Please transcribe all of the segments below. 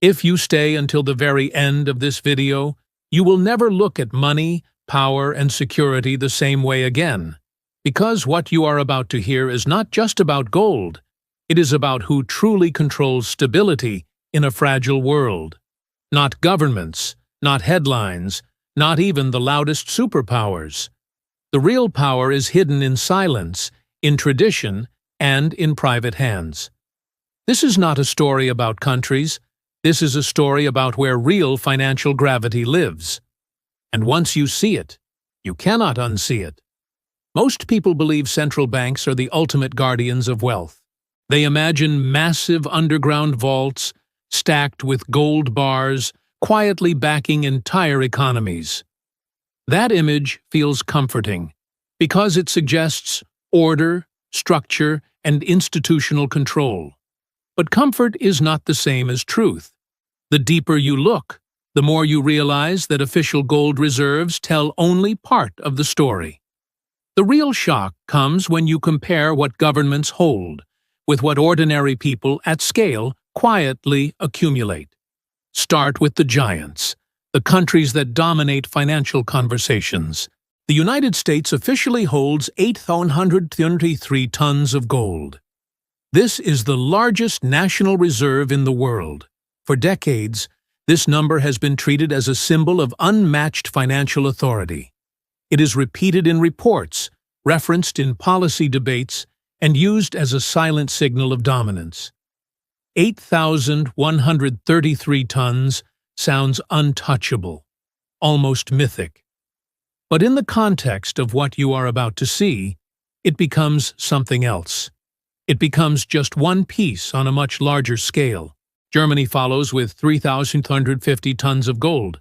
If you stay until the very end of this video, you will never look at money, power, and security the same way again. Because what you are about to hear is not just about gold, it is about who truly controls stability in a fragile world. Not governments, not headlines, not even the loudest superpowers. The real power is hidden in silence, in tradition, and in private hands. This is not a story about countries. This is a story about where real financial gravity lives. And once you see it, you cannot unsee it. Most people believe central banks are the ultimate guardians of wealth. They imagine massive underground vaults, stacked with gold bars, quietly backing entire economies. That image feels comforting, because it suggests order, structure, and institutional control. But comfort is not the same as truth. The deeper you look, the more you realize that official gold reserves tell only part of the story. The real shock comes when you compare what governments hold with what ordinary people at scale quietly accumulate. Start with the giants, the countries that dominate financial conversations. The United States officially holds 833 tons of gold. This is the largest national reserve in the world. For decades, this number has been treated as a symbol of unmatched financial authority. It is repeated in reports, referenced in policy debates, and used as a silent signal of dominance. 8,133 tons sounds untouchable, almost mythic. But in the context of what you are about to see, it becomes something else. It becomes just one piece on a much larger scale. Germany follows with 3,250 tons of gold.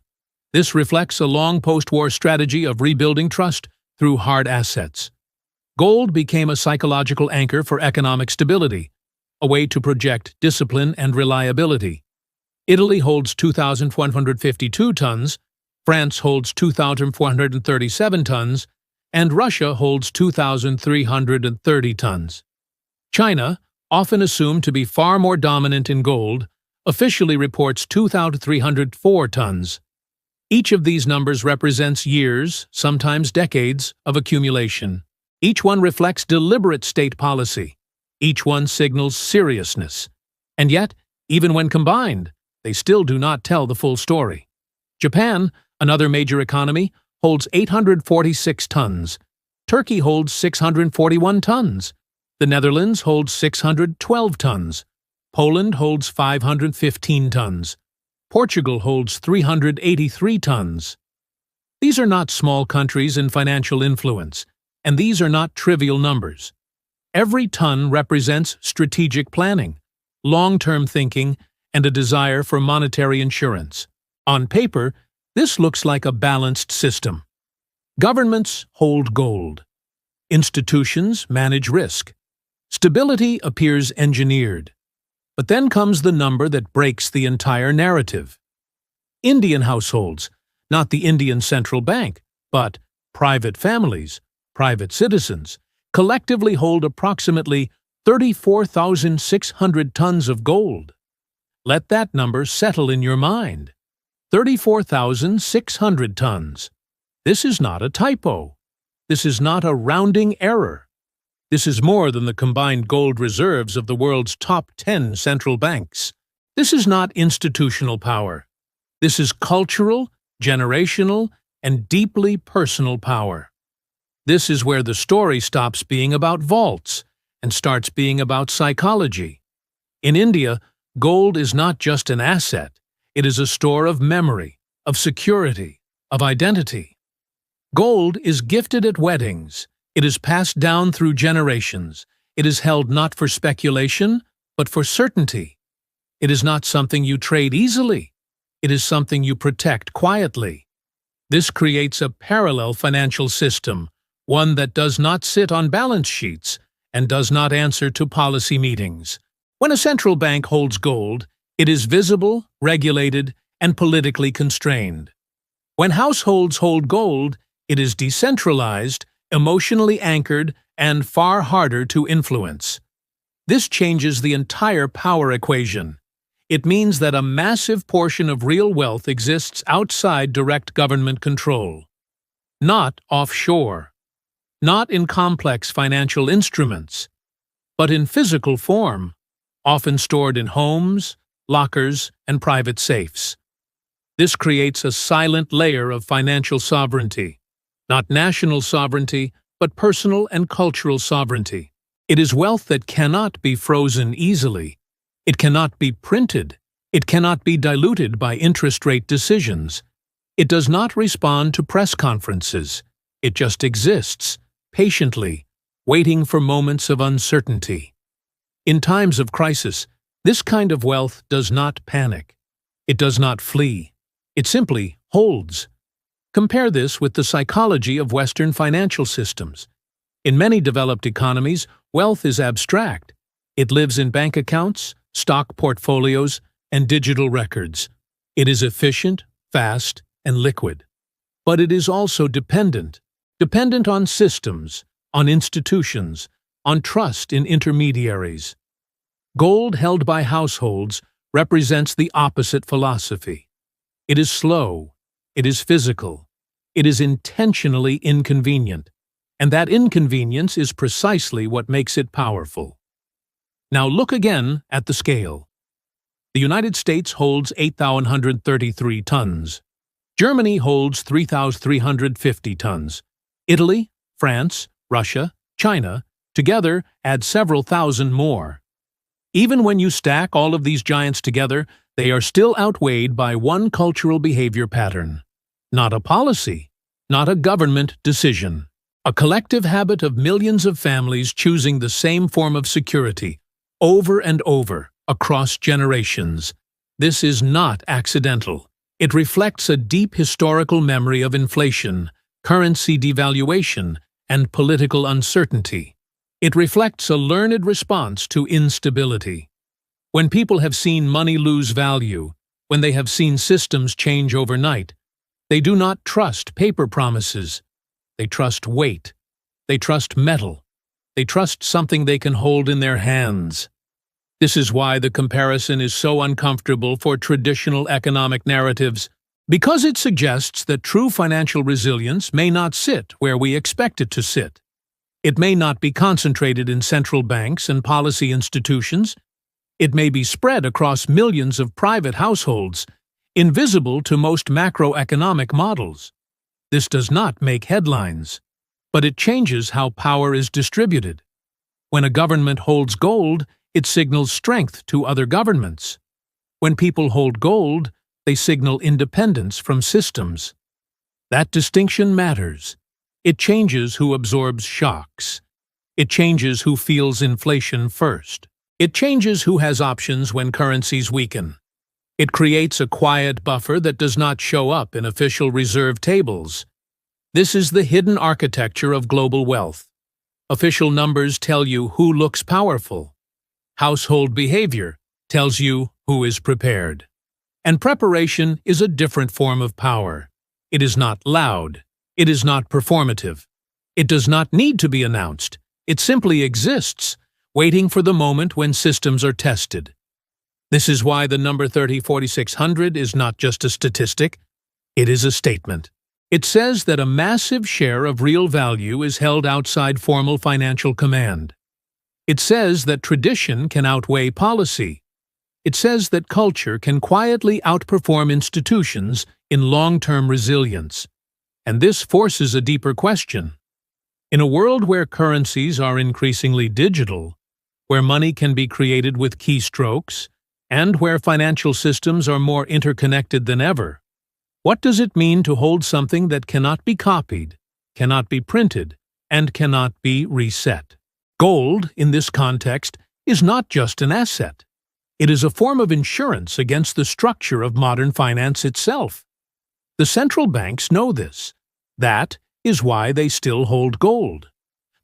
This reflects a long post-war strategy of rebuilding trust through hard assets. Gold became a psychological anchor for economic stability, a way to project discipline and reliability. Italy holds 2,152 tons, France holds 2,437 tons, and Russia holds 2,330 tons. China, often assumed to be far more dominant in gold, officially reports 2,304 tons. Each of these numbers represents years, sometimes decades, of accumulation. Each one reflects deliberate state policy. Each one signals seriousness. And yet, even when combined, they still do not tell the full story. Japan, another major economy, holds 846 tons. Turkey holds 641 tons. The Netherlands holds 612 tons. Poland holds 515 tons. Portugal holds 383 tons. These are not small countries in financial influence, and these are not trivial numbers. Every ton represents strategic planning, long-term thinking, and a desire for monetary insurance. On paper, this looks like a balanced system. Governments hold gold. Institutions manage risk. Stability appears engineered. But then comes the number that breaks the entire narrative. Indian households, not the Indian central bank, but private families, private citizens, collectively hold approximately 34,600 tons of gold. Let that number settle in your mind. 34,600 tons. This is not a typo. This is not a rounding error. This is more than the combined gold reserves of the world's top 10 central banks. This is not institutional power. This is cultural, generational, and deeply personal power. This is where the story stops being about vaults and starts being about psychology. In India, gold is not just an asset. It is a store of memory, of security, of identity. Gold is gifted at weddings. It is passed down through generations. It is held not for speculation, but for certainty. It is not something you trade easily. It is something you protect quietly. This creates a parallel financial system, one that does not sit on balance sheets and does not answer to policy meetings. When a central bank holds gold, it is visible, regulated, and politically constrained. When households hold gold, it is decentralized, emotionally anchored, and far harder to influence. This changes the entire power equation. It means that a massive portion of real wealth exists outside direct government control, not offshore, not in complex financial instruments, but in physical form, often stored in homes, lockers, and private safes. This creates a silent layer of financial sovereignty, not national sovereignty, but personal and cultural sovereignty. It is wealth that cannot be frozen easily. It cannot be printed. It cannot be diluted by interest rate decisions. It does not respond to press conferences. It just exists, patiently, waiting for moments of uncertainty. In times of crisis, this kind of wealth does not panic. It does not flee. It simply holds. Compare this with the psychology of Western financial systems. In many developed economies, wealth is abstract. It lives in bank accounts, stock portfolios, and digital records. It is efficient, fast, and liquid. But it is also dependent on systems, on institutions, on trust in intermediaries. Gold held by households represents the opposite philosophy. It is slow, it is physical, it is intentionally inconvenient, and that inconvenience is precisely what makes it powerful. Now look again at the scale. The United States holds 8,133 tons. Germany holds 3,350 tons. Italy, France, Russia, China, together add several thousand more. Even when you stack all of these giants together, they are still outweighed by one cultural behavior pattern. Not a policy, not a government decision. A collective habit of millions of families choosing the same form of security, over and over, across generations. This is not accidental. It reflects a deep historical memory of inflation, currency devaluation, and political uncertainty. It reflects a learned response to instability. When people have seen money lose value, when they have seen systems change overnight, they do not trust paper promises. They trust weight. They trust metal. They trust something they can hold in their hands. This is why the comparison is so uncomfortable for traditional economic narratives, because it suggests that true financial resilience may not sit where we expect it to sit. It may not be concentrated in central banks and policy institutions. It may be spread across millions of private households, invisible to most macroeconomic models. This does not make headlines, but it changes how power is distributed. When a government holds gold, it signals strength to other governments. When people hold gold, they signal independence from systems. That distinction matters. It changes who absorbs shocks. It changes who feels inflation first. It changes who has options when currencies weaken. It creates a quiet buffer that does not show up in official reserve tables. This is the hidden architecture of global wealth. Official numbers tell you who looks powerful. Household behavior tells you who is prepared. And preparation is a different form of power. It is not loud. It is not performative. It does not need to be announced. It simply exists, waiting for the moment when systems are tested. This is why the number 30,4600 is not just a statistic, it is a statement. It says that a massive share of real value is held outside formal financial command. It says that tradition can outweigh policy. It says that culture can quietly outperform institutions in long-term resilience. And this forces a deeper question. In a world where currencies are increasingly digital, where money can be created with keystrokes, and where financial systems are more interconnected than ever, what does it mean to hold something that cannot be copied, cannot be printed, and cannot be reset? Gold, in this context, is not just an asset. It is a form of insurance against the structure of modern finance itself. The central banks know this. That is why they still hold gold.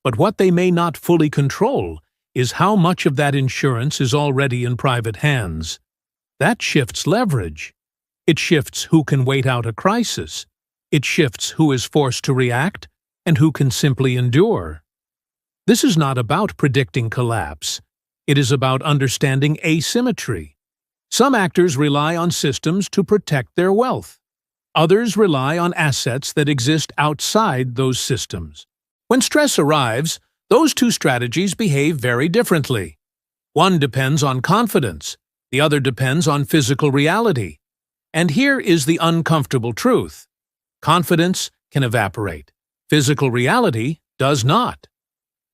But what they may not fully control is how much of that insurance is already in private hands. That shifts leverage. It shifts who can wait out a crisis. It shifts who is forced to react and who can simply endure. This is not about predicting collapse. It is about understanding asymmetry. Some actors rely on systems to protect their wealth. Others rely on assets that exist outside those systems. When stress arrives, those two strategies behave very differently. One depends on confidence, the other depends on physical reality. And here is the uncomfortable truth. Confidence can evaporate. Physical reality does not.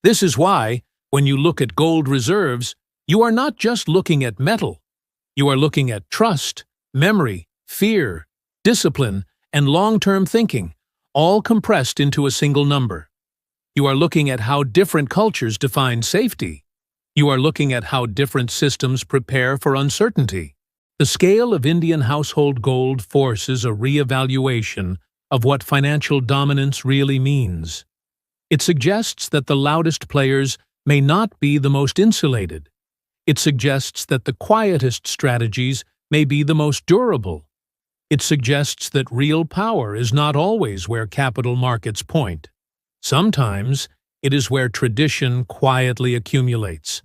This is why, when you look at gold reserves, you are not just looking at metal. You are looking at trust, memory, fear, discipline, and long-term thinking, all compressed into a single number. You are looking at how different cultures define safety. You are looking at how different systems prepare for uncertainty. The scale of Indian household gold forces a re-evaluation of what financial dominance really means. It suggests that the loudest players may not be the most insulated. It suggests that the quietest strategies may be the most durable. It suggests that real power is not always where capital markets point. Sometimes it is where tradition quietly accumulates.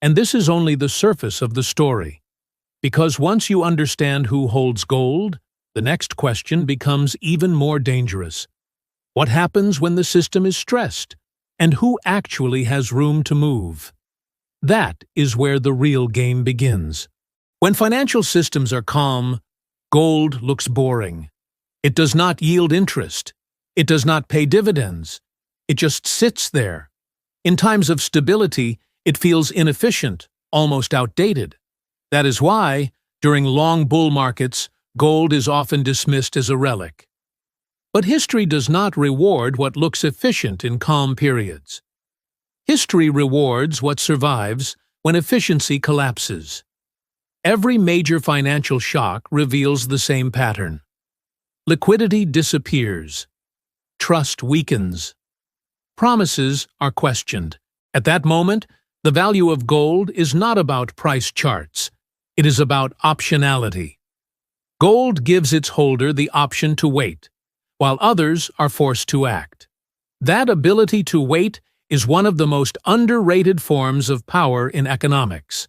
And this is only the surface of the story. Because once you understand who holds gold, the next question becomes even more dangerous. What happens when the system is stressed? And who actually has room to move? That is where the real game begins. When financial systems are calm, gold looks boring. It does not yield interest. It does not pay dividends. It just sits there. In times of stability, it feels inefficient, almost outdated. That is why, during long bull markets, gold is often dismissed as a relic. But history does not reward what looks efficient in calm periods. History rewards what survives when efficiency collapses. Every major financial shock reveals the same pattern. Liquidity disappears. Trust weakens. Promises are questioned. At that moment, the value of gold is not about price charts. It is about optionality. Gold gives its holder the option to wait, while others are forced to act. That ability to wait is one of the most underrated forms of power in economics.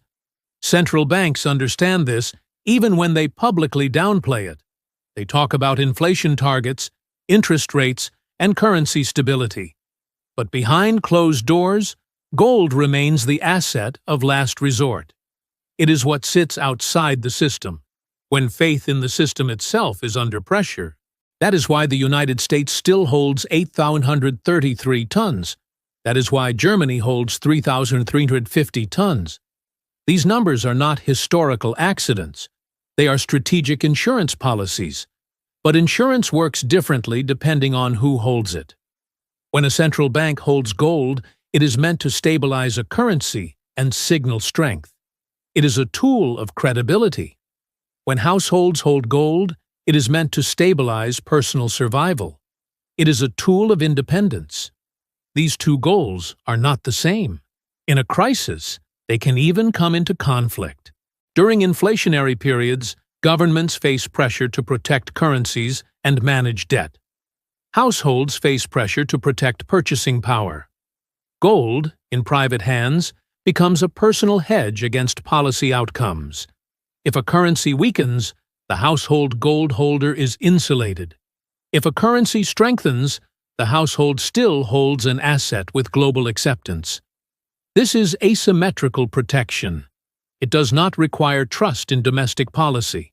Central banks understand this even when they publicly downplay it. They talk about inflation targets, interest rates, and currency stability. But behind closed doors, gold remains the asset of last resort. It is what sits outside the system. When faith in the system itself is under pressure, that is why the United States still holds 8,133 tons. That is why Germany holds 3,350 tons. These numbers are not historical accidents. They are strategic insurance policies. But insurance works differently depending on who holds it. When a central bank holds gold, it is meant to stabilize a currency and signal strength. It is a tool of credibility. When households hold gold, it is meant to stabilize personal survival. It is a tool of independence. These two goals are not the same. In a crisis, they can even come into conflict. During inflationary periods, governments face pressure to protect currencies and manage debt. Households face pressure to protect purchasing power. Gold, in private hands, becomes a personal hedge against policy outcomes. If a currency weakens, the household gold holder is insulated. If a currency strengthens, the household still holds an asset with global acceptance. This is asymmetrical protection. It does not require trust in domestic policy.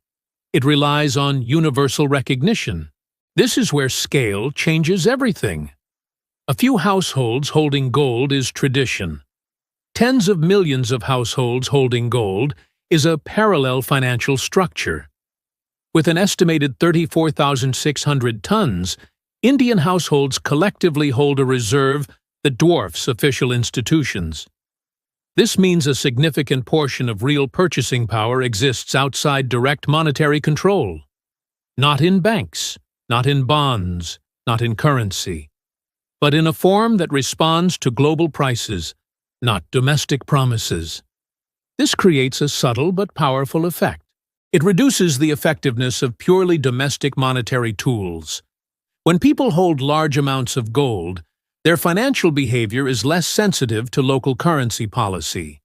It relies on universal recognition. This is where scale changes everything. A few households holding gold is tradition. Tens of millions of households holding gold is a parallel financial structure. With an estimated 34,600 tons, Indian households collectively hold a reserve that dwarfs official institutions. This means a significant portion of real purchasing power exists outside direct monetary control. Not in banks, not in bonds, not in currency, but in a form that responds to global prices, not domestic promises. This creates a subtle but powerful effect. It reduces the effectiveness of purely domestic monetary tools. When people hold large amounts of gold, their financial behavior is less sensitive to local currency policy.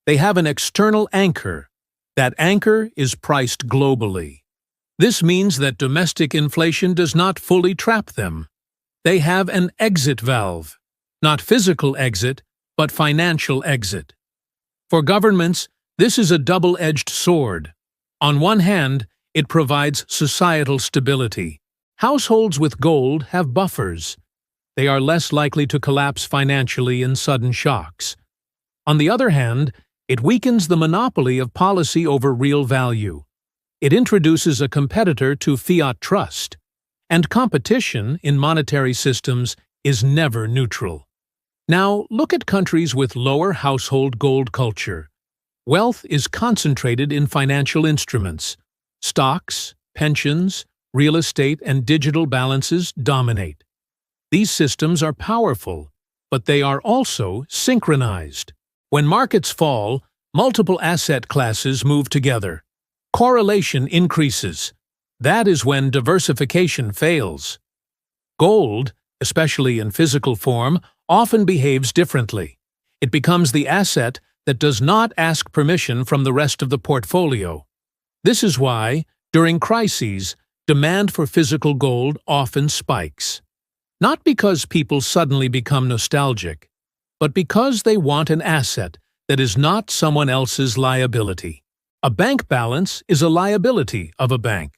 They have an external anchor, That anchor is priced globally. This means that domestic inflation does not fully trap them. They have an exit valve, not physical exit, but financial exit. For governments, this is a double-edged sword. On one hand, it provides societal stability. Households with gold have buffers. They are less likely to collapse financially in sudden shocks. On the other hand, it weakens the monopoly of policy over real value. It introduces a competitor to fiat trust. And competition in monetary systems is never neutral. Now, look at countries with lower household gold culture. Wealth is concentrated in financial instruments. Stocks, pensions, real estate, and digital balances dominate. These systems are powerful, but they are also synchronized. When markets fall, multiple asset classes move together. Correlation increases. That is when diversification fails. Gold, especially in physical form, often behaves differently. It becomes the asset that does not ask permission from the rest of the portfolio. This is why, during crises, demand for physical gold often spikes. Not because people suddenly become nostalgic, but because they want an asset that is not someone else's liability. A bank balance is a liability of a bank.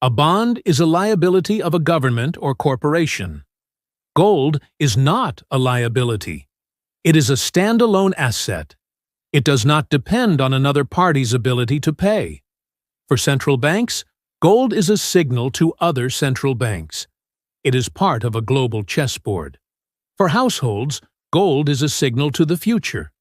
A bond is a liability of a government or corporation. Gold is not a liability. It is a standalone asset. It does not depend on another party's ability to pay. For central banks, gold is a signal to other central banks. It is part of a global chessboard. For households, gold is a signal to the future.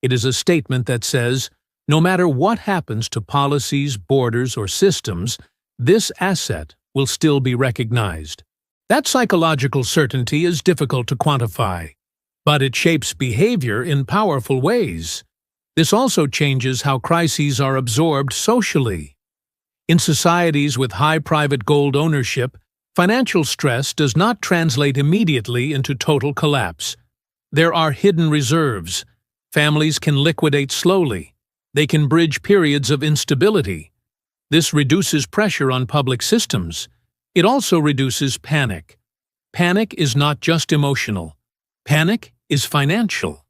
It is a statement that says, no matter what happens to policies, borders, or systems, this asset will still be recognized. That psychological certainty is difficult to quantify, but it shapes behavior in powerful ways. This also changes how crises are absorbed socially. In societies with high private gold ownership, financial stress does not translate immediately into total collapse. There are hidden reserves. Families can liquidate slowly. They can bridge periods of instability. This reduces pressure on public systems. It also reduces panic. Panic is not just emotional. Panic is financial.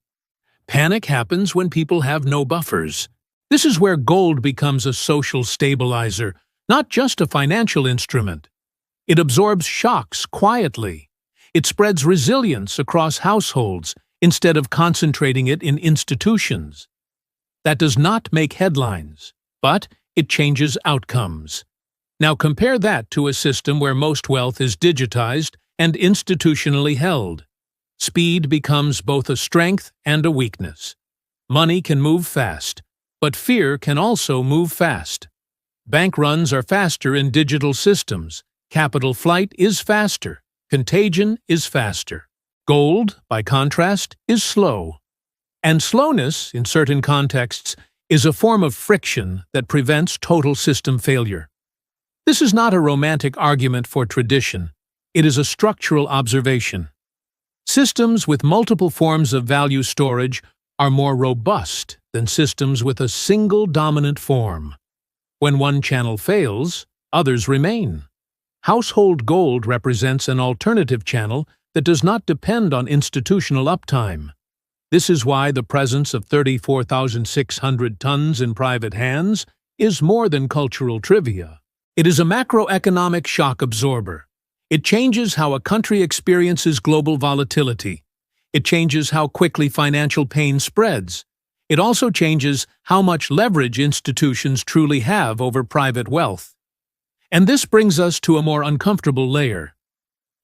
Panic happens when people have no buffers. This is where gold becomes a social stabilizer, not just a financial instrument. It absorbs shocks quietly. It spreads resilience across households instead of concentrating it in institutions. That does not make headlines, but it changes outcomes. Now compare that to a system where most wealth is digitized and institutionally held. Speed becomes both a strength and a weakness. Money can move fast, but fear can also move fast. Bank runs are faster in digital systems. Capital flight is faster. Contagion is faster. Gold, by contrast, is slow. And slowness, in certain contexts, is a form of friction that prevents total system failure. This is not a romantic argument for tradition. It is a structural observation. Systems with multiple forms of value storage are more robust than systems with a single dominant form. When one channel fails, others remain. Household gold represents an alternative channel that does not depend on institutional uptime. This is why the presence of 34,600 tons in private hands is more than cultural trivia. It is a macroeconomic shock absorber. It changes how a country experiences global volatility. It changes how quickly financial pain spreads. It also changes how much leverage institutions truly have over private wealth. And this brings us to a more uncomfortable layer.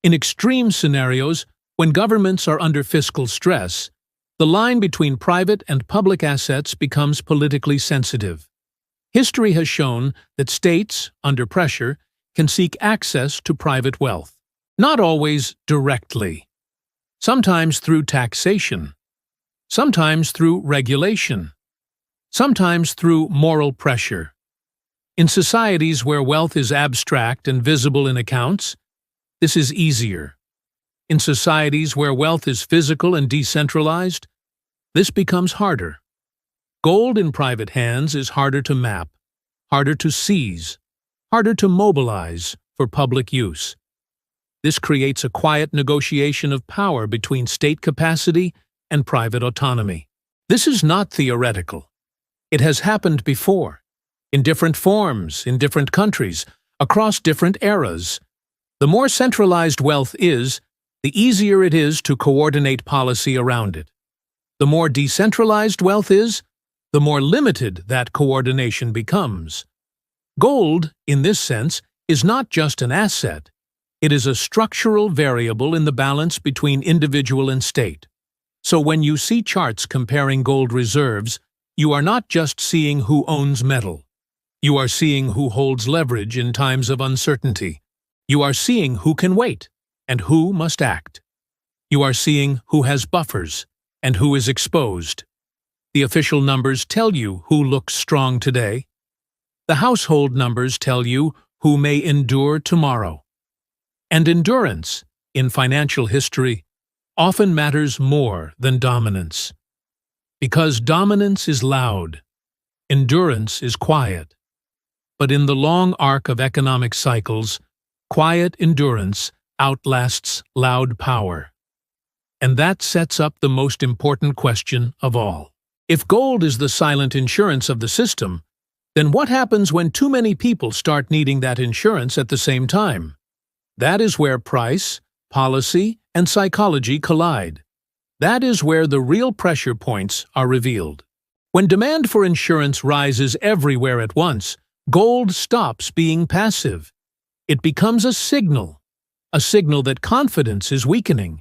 In extreme scenarios, when governments are under fiscal stress, the line between private and public assets becomes politically sensitive. History has shown that states, under pressure, can seek access to private wealth. Not always directly. Sometimes through taxation. Sometimes through regulation. Sometimes through moral pressure. In societies where wealth is abstract and visible in accounts, this is easier. In societies where wealth is physical and decentralized, this becomes harder. Gold in private hands is harder to map, harder to seize, harder to mobilize for public use. This creates a quiet negotiation of power between state capacity and private autonomy. This is not theoretical. It has happened before, in different forms, in different countries, across different eras. The more centralized wealth is, the easier it is to coordinate policy around it. The more decentralized wealth is, the more limited that coordination becomes. Gold, in this sense, is not just an asset. It is a structural variable in the balance between individual and state. So when you see charts comparing gold reserves, you are not just seeing who owns metal. You are seeing who holds leverage in times of uncertainty. You are seeing who can wait and who must act. You are seeing who has buffers and who is exposed. The official numbers tell you who looks strong today. The household numbers tell you who may endure tomorrow. And endurance, in financial history, often matters more than dominance. Because dominance is loud, endurance is quiet. But in the long arc of economic cycles, quiet endurance outlasts loud power. And that sets up the most important question of all. If gold is the silent insurance of the system, then what happens when too many people start needing that insurance at the same time? That is where price, policy, and psychology collide. That is where the real pressure points are revealed. When demand for insurance rises everywhere at once, gold stops being passive. It becomes a signal that confidence is weakening,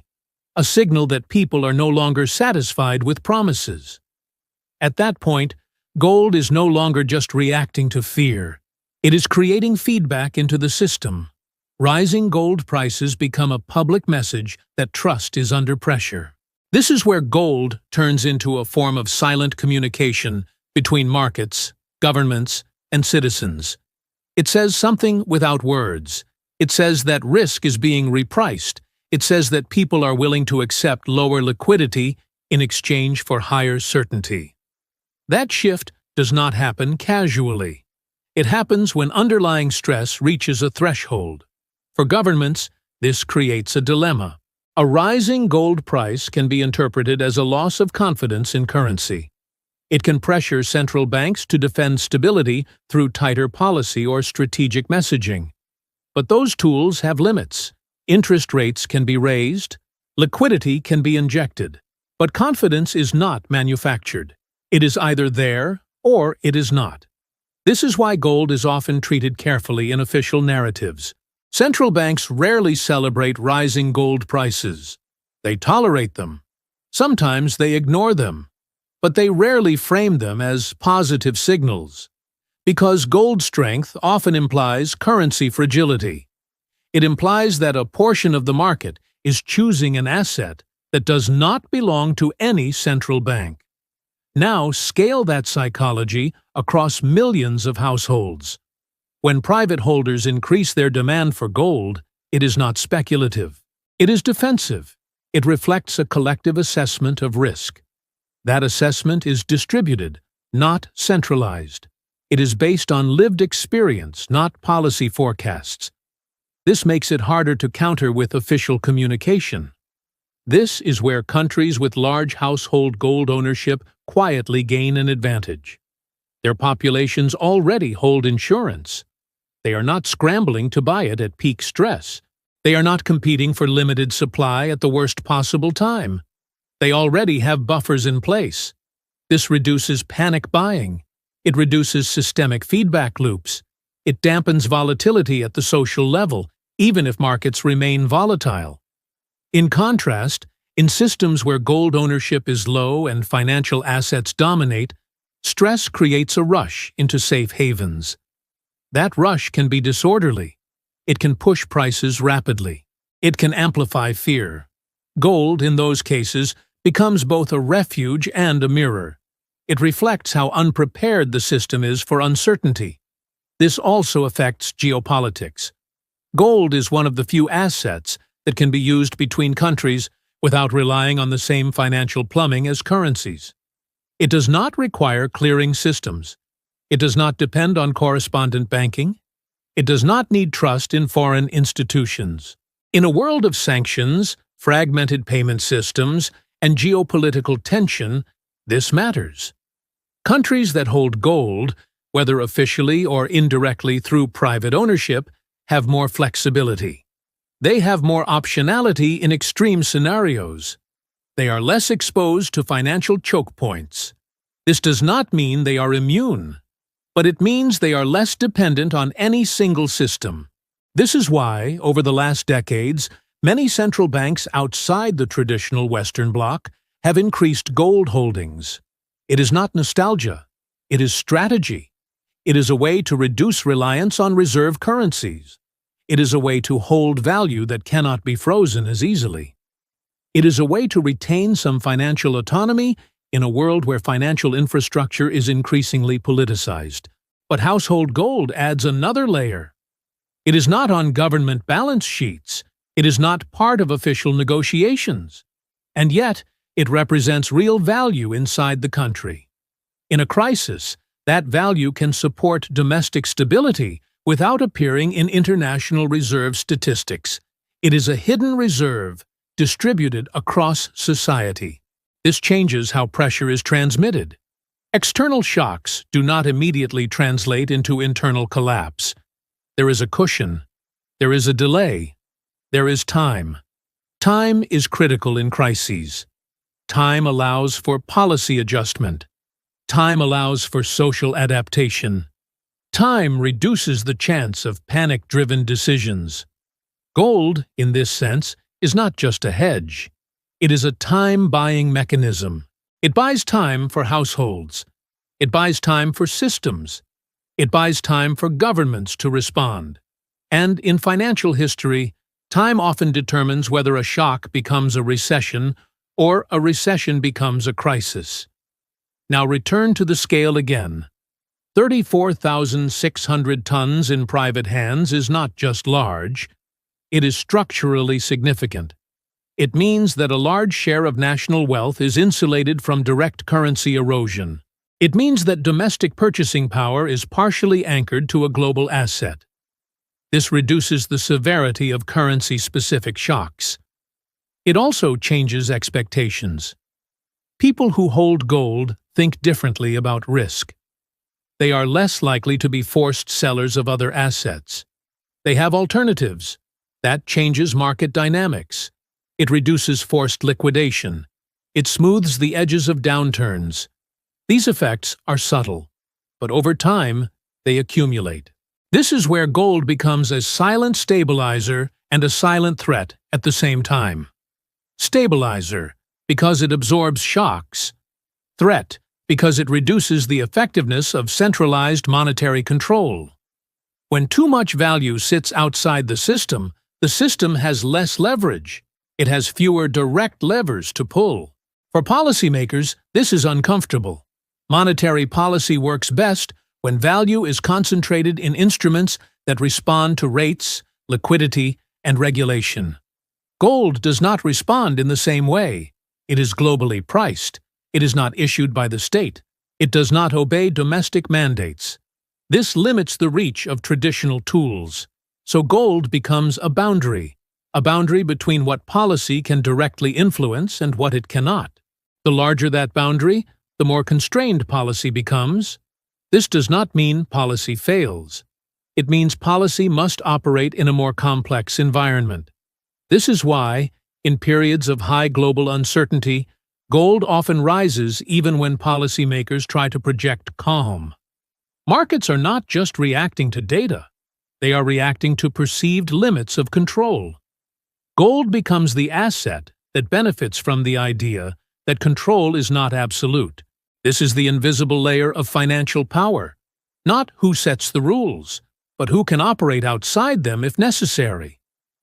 a signal that people are no longer satisfied with promises. At that point, gold is no longer just reacting to fear. It is creating feedback into the system. Rising gold prices become a public message that trust is under pressure. This is where gold turns into a form of silent communication between markets, governments, and citizens. It says something without words. It says that risk is being repriced. It says that people are willing to accept lower liquidity in exchange for higher certainty. That shift does not happen casually. It happens when underlying stress reaches a threshold. For governments, this creates a dilemma. A rising gold price can be interpreted as a loss of confidence in currency. It can pressure central banks to defend stability through tighter policy or strategic messaging. But those tools have limits. Interest rates can be raised, liquidity can be injected, but confidence is not manufactured. It is either there or it is not. This is why gold is often treated carefully in official narratives. Central banks rarely celebrate rising gold prices. They tolerate them. Sometimes they ignore them. But they rarely frame them as positive signals. Because gold strength often implies currency fragility. It implies that a portion of the market is choosing an asset that does not belong to any central bank. Now scale that psychology across millions of households. When private holders increase their demand for gold, it is not speculative. It is defensive. It reflects a collective assessment of risk. That assessment is distributed, not centralized. It is based on lived experience, not policy forecasts. This makes it harder to counter with official communication. This is where countries with large household gold ownership quietly gain an advantage. Their populations already hold insurance. They are not scrambling to buy it at peak stress. They are not competing for limited supply at the worst possible time. They already have buffers in place. This reduces panic buying. It reduces systemic feedback loops. It dampens volatility at the social level, even if markets remain volatile. In contrast, in systems where gold ownership is low and financial assets dominate, stress creates a rush into safe havens. That rush can be disorderly. It can push prices rapidly. It can amplify fear. Gold, in those cases, becomes both a refuge and a mirror. It reflects how unprepared the system is for uncertainty. This also affects geopolitics. Gold is one of the few assets that can be used between countries without relying on the same financial plumbing as currencies. It does not require clearing systems. It does not depend on correspondent banking. It does not need trust in foreign institutions. In a world of sanctions, fragmented payment systems, and geopolitical tension, this matters. Countries that hold gold, whether officially or indirectly through private ownership, have more flexibility. They have more optionality in extreme scenarios. They are less exposed to financial choke points. This does not mean they are immune, but it means they are less dependent on any single system. This is why, over the last decades, many central banks outside the traditional Western bloc have increased gold holdings. It is not nostalgia. It is strategy. It is a way to reduce reliance on reserve currencies. It is a way to hold value that cannot be frozen as easily. It is a way to retain some financial autonomy in a world where financial infrastructure is increasingly politicized. But household gold adds another layer. It is not on government balance sheets. It is not part of official negotiations. And yet, it represents real value inside the country. In a crisis, that value can support domestic stability without appearing in international reserve statistics. It is a hidden reserve, distributed across society. This changes how pressure is transmitted. External shocks do not immediately translate into internal collapse. There is a cushion. There is a delay. There is time. Time is critical in crises. Time allows for policy adjustment. Time allows for social adaptation. Time reduces the chance of panic-driven decisions. Gold, in this sense, is not just a hedge. It is a time-buying mechanism. It buys time for households. It buys time for systems. It buys time for governments to respond. And in financial history, time often determines whether a shock becomes a recession or a recession becomes a crisis. Now return to the scale again. 34,600 tons in private hands is not just large. It is structurally significant. It means that a large share of national wealth is insulated from direct currency erosion. It means that domestic purchasing power is partially anchored to a global asset. This reduces the severity of currency-specific shocks. It also changes expectations. People who hold gold think differently about risk. They are less likely to be forced sellers of other assets. They have alternatives. That changes market dynamics. It reduces forced liquidation. It smooths the edges of downturns. These effects are subtle, but over time, they accumulate. This is where gold becomes a silent stabilizer and a silent threat at the same time. Stabilizer, because it absorbs shocks. Threat, because it reduces the effectiveness of centralized monetary control. When too much value sits outside the system has less leverage. It has fewer direct levers to pull. For policymakers, this is uncomfortable. Monetary policy works best when value is concentrated in instruments that respond to rates, liquidity, and regulation. Gold does not respond in the same way. It is globally priced. It is not issued by the state. It does not obey domestic mandates. This limits the reach of traditional tools. So gold becomes a boundary between what policy can directly influence and what it cannot. The larger that boundary, the more constrained policy becomes. This does not mean policy fails. It means policy must operate in a more complex environment. This is why, in periods of high global uncertainty, gold often rises even when policymakers try to project calm. Markets are not just reacting to data. They are reacting to perceived limits of control. Gold becomes the asset that benefits from the idea that control is not absolute. This is the invisible layer of financial power, not who sets the rules, but who can operate outside them if necessary.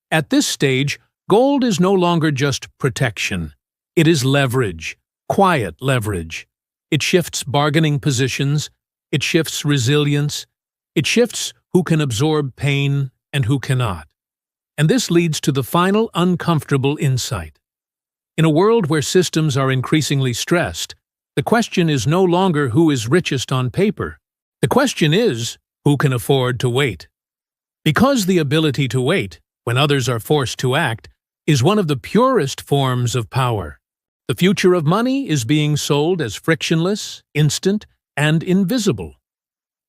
At this stage, gold is no longer just protection. It is leverage, quiet leverage. It shifts bargaining positions. It shifts resilience. It shifts who can absorb pain and who cannot. And this leads to the final uncomfortable insight. In a world where systems are increasingly stressed, The question is no longer who is richest on paper. The question is, who can afford to wait? Because the ability to wait, when others are forced to act, is one of the purest forms of power. The future of money is being sold as frictionless, instant, and invisible.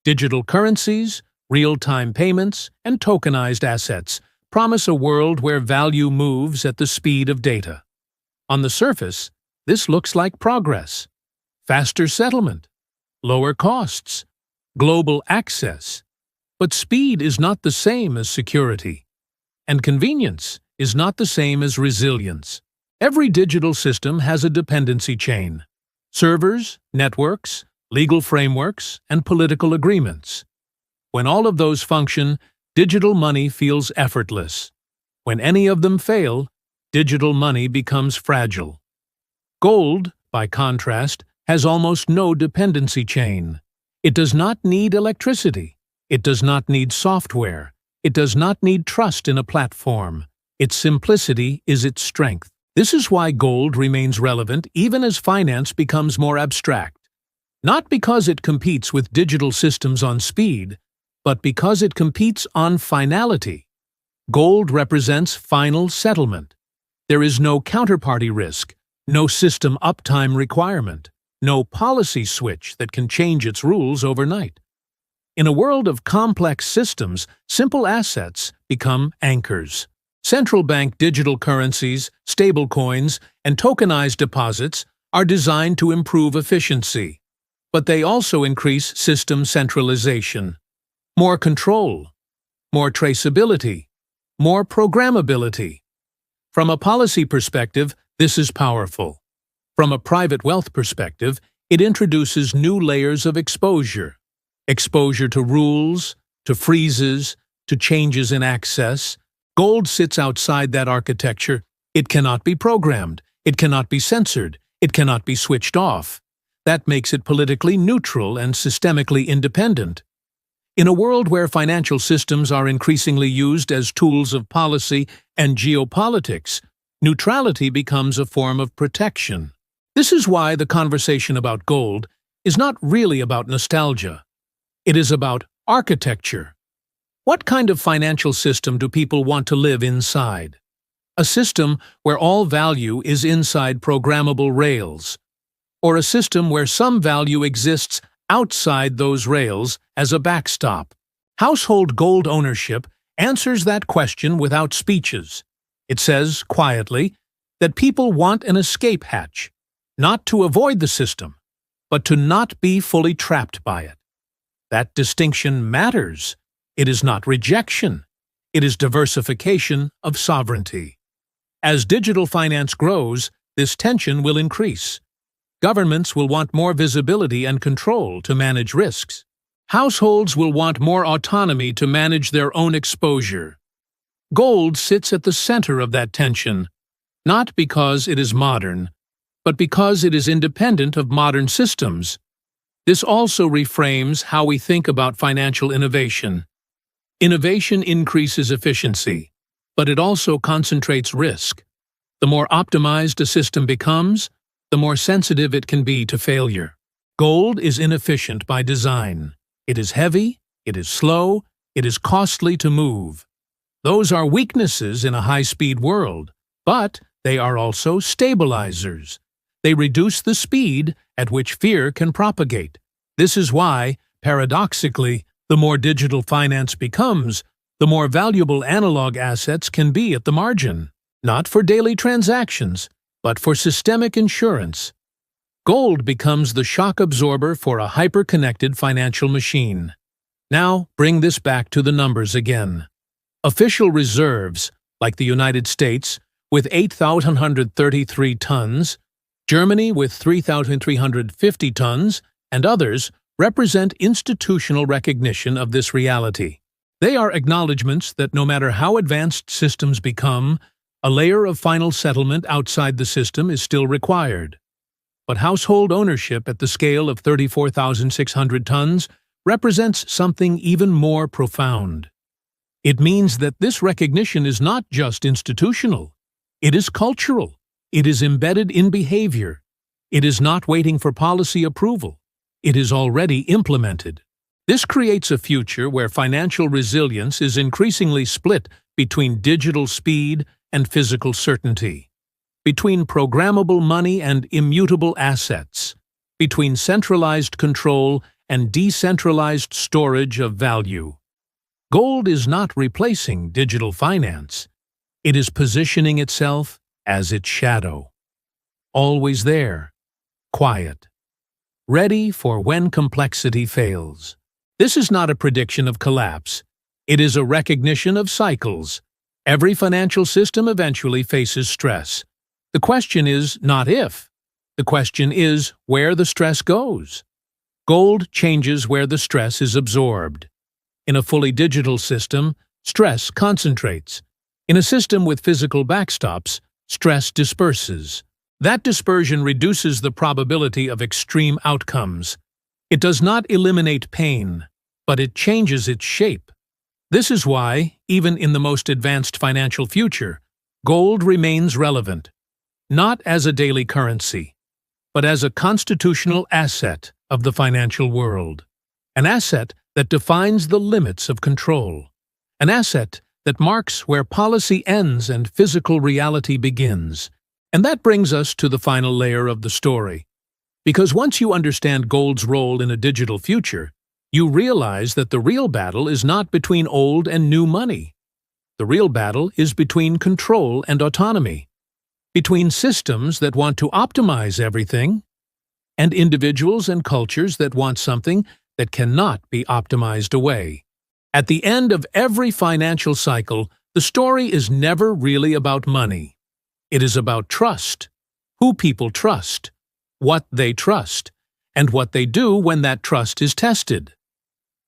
Digital currencies, real-time payments, and tokenized assets promise a world where value moves at the speed of data. On the surface, this looks like progress. Faster settlement, lower costs, global access. But speed is not the same as security, and convenience is not the same as resilience. Every digital system has a dependency chain: servers, networks, legal frameworks, and political agreements. When all of those function, digital money feels effortless. When any of them fail, digital money becomes fragile. Gold, by contrast, has almost no dependency chain. It does not need electricity. It does not need software. It does not need trust in a platform. Its simplicity is its strength. This is why gold remains relevant even as finance becomes more abstract. Not because it competes with digital systems on speed, but because it competes on finality. Gold represents final settlement. There is no counterparty risk, no system uptime requirement, no policy switch that can change its rules overnight. In a world of complex systems, simple assets become anchors. Central bank digital currencies, stablecoins, and tokenized deposits are designed to improve efficiency, but they also increase system centralization. More control, more traceability, more programmability. From a policy perspective, this is powerful. From a private wealth perspective, it introduces new layers of exposure. Exposure to rules, to freezes, to changes in access. Gold sits outside that architecture. It cannot be programmed. It cannot be censored. It cannot be switched off. That makes it politically neutral and systemically independent. In a world where financial systems are increasingly used as tools of policy and geopolitics, neutrality becomes a form of protection. This is why the conversation about gold is not really about nostalgia. It is about architecture. What kind of financial system do people want to live inside? A system where all value is inside programmable rails, or a system where some value exists outside those rails as a backstop? Household gold ownership answers that question without speeches. It says, quietly, that people want an escape hatch, not to avoid the system, but to not be fully trapped by it. That distinction matters. It is not rejection. It is diversification of sovereignty. As digital finance grows, this tension will increase. Governments will want more visibility and control to manage risks. Households will want more autonomy to manage their own exposure. Gold sits at the center of that tension, not because it is modern, but because it is independent of modern systems. This also reframes how we think about financial innovation. Innovation increases efficiency, but it also concentrates risk. The more optimized a system becomes, the more sensitive it can be to failure. Gold is inefficient by design. It is heavy, it is slow, it is costly to move. Those are weaknesses in a high-speed world, but they are also stabilizers. They reduce the speed at which fear can propagate. This is why, paradoxically, the more digital finance becomes, the more valuable analog assets can be at the margin, not for daily transactions, but for systemic insurance. Gold becomes the shock absorber for a hyper-connected financial machine. Now, bring this back to the numbers again. Official reserves, like the United States, with 8,133 tons, Germany with 3,350 tons, and others, represent institutional recognition of this reality. They are acknowledgments that no matter how advanced systems become, a layer of final settlement outside the system is still required. But household ownership at the scale of 34,600 tons represents something even more profound. It means that this recognition is not just institutional. It is cultural. It is embedded in behavior. It is not waiting for policy approval. It is already implemented. This creates a future where financial resilience is increasingly split between digital speed and physical certainty, between programmable money and immutable assets, between centralized control and decentralized storage of value. Gold is not replacing digital finance. It is positioning itself as its shadow. Always there, quiet, ready for when complexity fails. This is not a prediction of collapse. It is a recognition of cycles. Every financial system eventually faces stress. The question is not if. The question is where the stress goes. Gold changes where the stress is absorbed. In a fully digital system, stress concentrates. In a system with physical backstops, stress disperses. That dispersion reduces the probability of extreme outcomes. It does not eliminate pain, but it changes its shape. This is why, even in the most advanced financial future, gold remains relevant, not as a daily currency, but as a constitutional asset of the financial world. An asset that defines the limits of control. An asset that marks where policy ends and physical reality begins. And that brings us to the final layer of the story. Because once you understand gold's role in a digital future, you realize that the real battle is not between old and new money. The real battle is between control and autonomy, between systems that want to optimize everything and individuals and cultures that want something that cannot be optimized away. At the end of every financial cycle, the story is never really about money. It is about trust, who people trust, what they trust, and what they do when that trust is tested.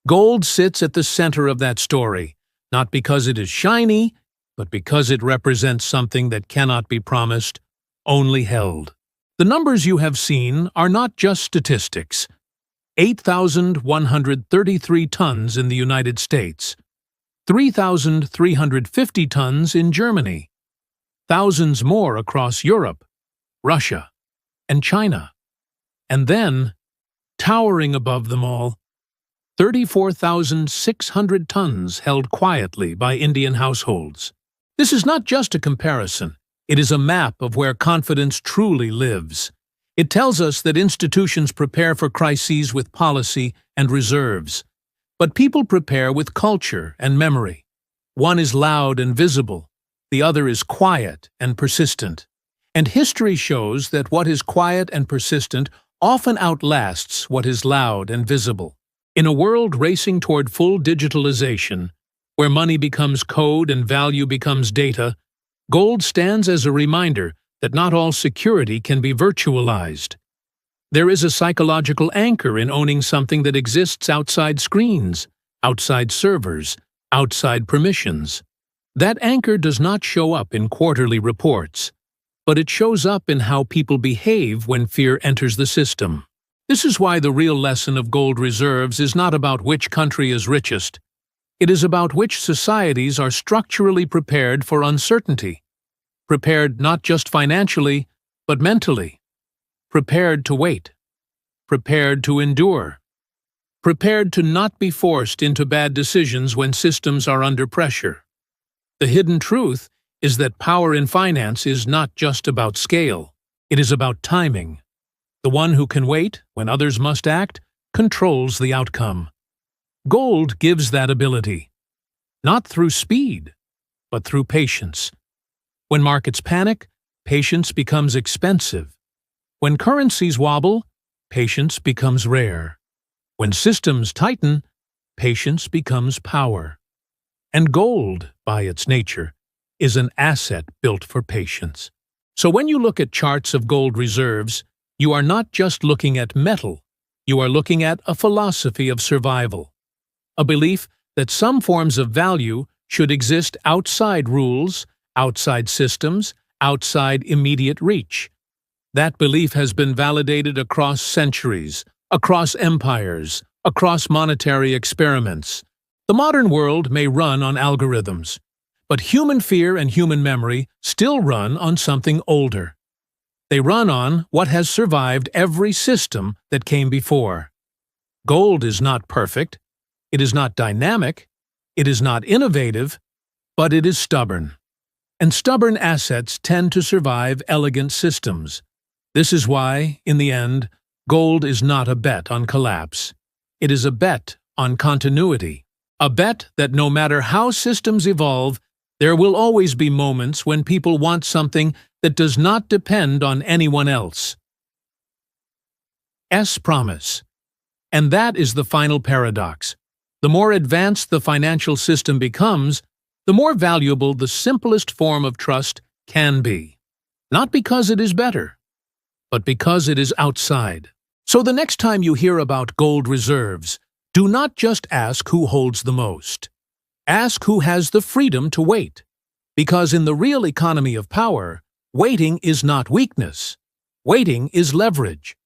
Gold sits at the center of that story, not because it is shiny, but because it represents something that cannot be promised, only held. The numbers you have seen are not just statistics. 8,133 tons in the United States, 3,350 tons in Germany, thousands more across Europe, Russia, and China. And then, towering above them all, 34,600 tons held quietly by Indian households. This is not just a comparison. It is a map of where confidence truly lives. It tells us that institutions prepare for crises with policy and reserves. But people prepare with culture and memory. One is loud and visible. The other is quiet and persistent. And history shows that what is quiet and persistent often outlasts what is loud and visible. In a world racing toward full digitalization, where money becomes code and value becomes data, gold stands as a reminder that not all security can be virtualized. There is a psychological anchor in owning something that exists outside screens, outside servers, outside permissions. That anchor does not show up in quarterly reports, but it shows up in how people behave when fear enters the system. This is why the real lesson of gold reserves is not about which country is richest. It is about which societies are structurally prepared for uncertainty. Prepared not just financially, but mentally. Prepared to wait. Prepared to endure. Prepared to not be forced into bad decisions when systems are under pressure. The hidden truth is that power in finance is not just about scale. It is about timing. The one who can wait when others must act controls the outcome. Gold gives that ability, not through speed, but through patience. When markets panic, patience becomes expensive. When currencies wobble, patience becomes rare. When systems tighten, patience becomes power. And gold, by its nature, is an asset built for patience. So when you look at charts of gold reserves, you are not just looking at metal, you are looking at a philosophy of survival. A belief that some forms of value should exist outside rules, outside systems, outside immediate reach. That belief has been validated across centuries, across empires, across monetary experiments. The modern world may run on algorithms, but human fear and human memory still run on something older. They run on what has survived every system that came before. Gold is not perfect, it is not dynamic, it is not innovative, but it is stubborn. And stubborn assets tend to survive elegant systems. This is why, in the end, gold is not a bet on collapse. It is a bet on continuity. A bet that no matter how systems evolve, there will always be moments when people want something that does not depend on anyone else. Promise. And that is the final paradox. The more advanced the financial system becomes, the more valuable the simplest form of trust can be. Not because it is better, but because it is outside. So the next time you hear about gold reserves, do not just ask who holds the most. Ask who has the freedom to wait. Because in the real economy of power, waiting is not weakness. Waiting is leverage.